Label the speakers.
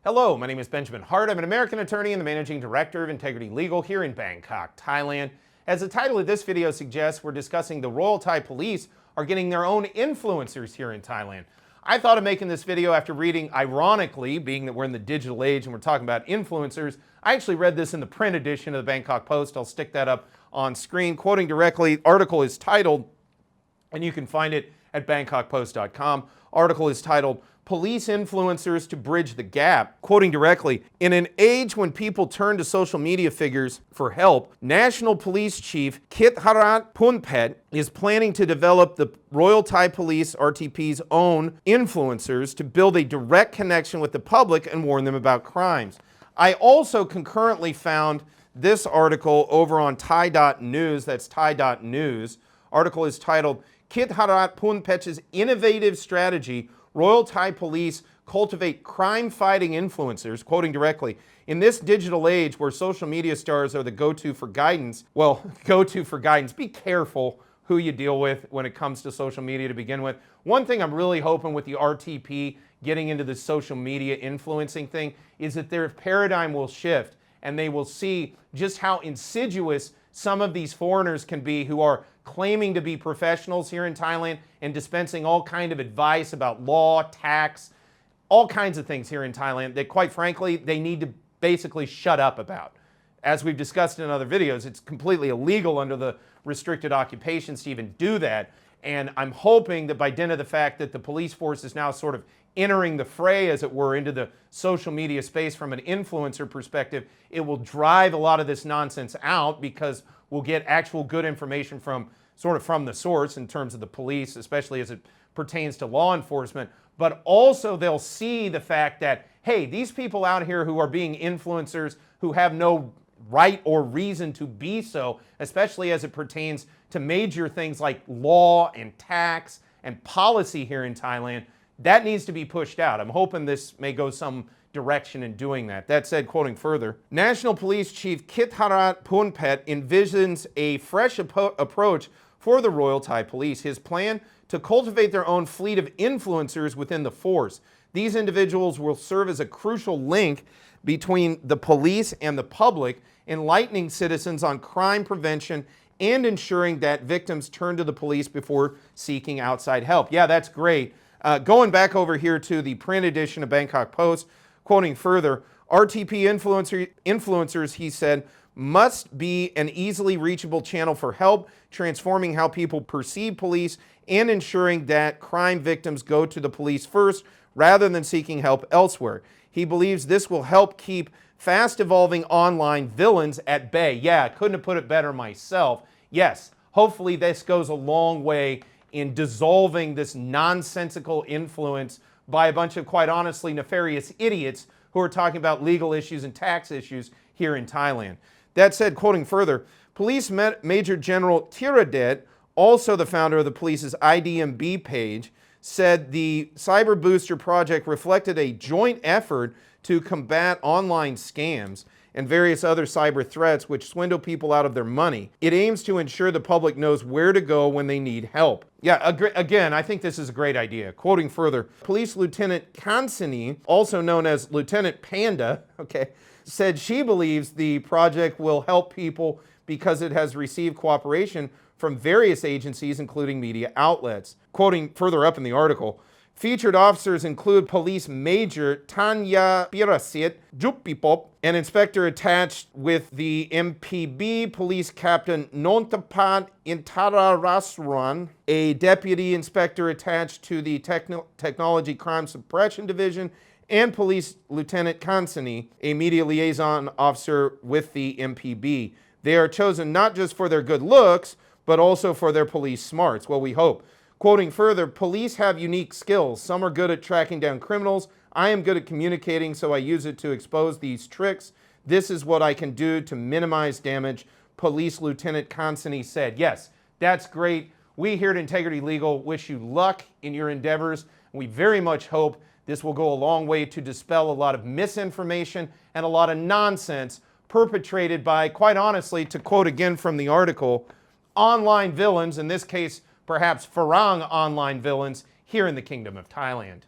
Speaker 1: Hello, my name is Benjamin Hart. I'm an American attorney and the managing director of Integrity Legal here in Bangkok, Thailand. As the title of this video suggests, we're discussing the Royal Thai Police are getting their own influencers here in Thailand. I thought of making this video after reading, ironically, being that we're in the digital age and we're talking about influencers, I actually read this in the print edition of the Bangkok Post. I'll stick that up on screen. Quoting directly, the article is titled, and you can find it at bangkokpost.com. Article is titled, Police Influencers to Bridge the Gap. Quoting directly, in an age when people turn to social media figures for help, National Police Chief Kitharat Punpet is planning to develop the Royal Thai Police, RTP's own influencers to build a direct connection with the public and warn them about crimes. I also concurrently found this article over on Thai.news, that's Thai.news. Article is titled, Kitharat Punpet's Innovative Strategy, Royal Thai Police Cultivate Crime-Fighting Influencers. Quoting directly, in this digital age where social media stars are the go-to for guidance, be careful who you deal with when it comes to social media to begin with. One thing I'm really hoping with the RTP getting into the social media influencing thing is that their paradigm will shift and they will see just how insidious some of these foreigners can be who are claiming to be professionals here in Thailand and dispensing all kind of advice about law, tax, all kinds of things here in Thailand that, quite frankly, they need to basically shut up about. As we've discussed in other videos, it's completely illegal under the restricted occupations to even do that. And I'm hoping that by dint of the fact that the police force is now sort of entering the fray, as it were, into the social media space from an influencer perspective, it will drive a lot of this nonsense out because we'll get actual good information from the source in terms of the police, especially as it pertains to law enforcement. But also they'll see the fact that, hey, these people out here who are being influencers who have no right or reason to be so, especially as it pertains to major things like law and tax and policy here in Thailand, that needs to be pushed out. I'm hoping this may go some direction in doing that. That said, quoting further, National Police Chief Kitharat Punpet envisions a fresh approach for the Royal Thai Police. His plan to cultivate their own fleet of influencers within the force. These individuals will serve as a crucial link between the police and the public, enlightening citizens on crime prevention and ensuring that victims turn to the police before seeking outside help. Yeah, that's great. Going back over here to the print edition of Bangkok Post, quoting further, RTP influencers, he said, must be an easily reachable channel for help, transforming how people perceive police and ensuring that crime victims go to the police first rather than seeking help elsewhere. He believes this will help keep fast-evolving online villains at bay. Yeah, I couldn't have put it better myself. Yes, hopefully this goes a long way in dissolving this nonsensical influence by a bunch of, quite honestly, nefarious idiots who are talking about legal issues and tax issues here in Thailand. That said, quoting further, Police Major General Tiradet, also the founder of the police's IDMB page, said the Cyber Booster project reflected a joint effort to combat online scams and various other cyber threats which swindle people out of their money. It aims to ensure the public knows where to go when they need help. Yeah, again, I think this is a great idea. Quoting further, Police Lieutenant Kansini, also known as Lieutenant Panda, said she believes the project will help people because it has received cooperation from various agencies, including media outlets. Quoting further up in the article, featured officers include Police Major Tanya Pirasit Jupipop, an inspector attached with the MPB, Police Captain Nontapat Intararaswan, a deputy inspector attached to the Technology Crime Suppression Division, and Police Lieutenant Kansini, a media liaison officer with the MPB. They are chosen not just for their good looks, but also for their police smarts. Well, we hope. Quoting further, police have unique skills. Some are good at tracking down criminals. I am good at communicating, so I use it to expose these tricks. This is what I can do to minimize damage, Police Lieutenant Kansini said. Yes, that's great. We here at Integrity Legal wish you luck in your endeavors. We very much hope this will go a long way to dispel a lot of misinformation and a lot of nonsense perpetrated by, quite honestly, to quote again from the article, online villains, in this case, perhaps Farang online villains here in the Kingdom of Thailand.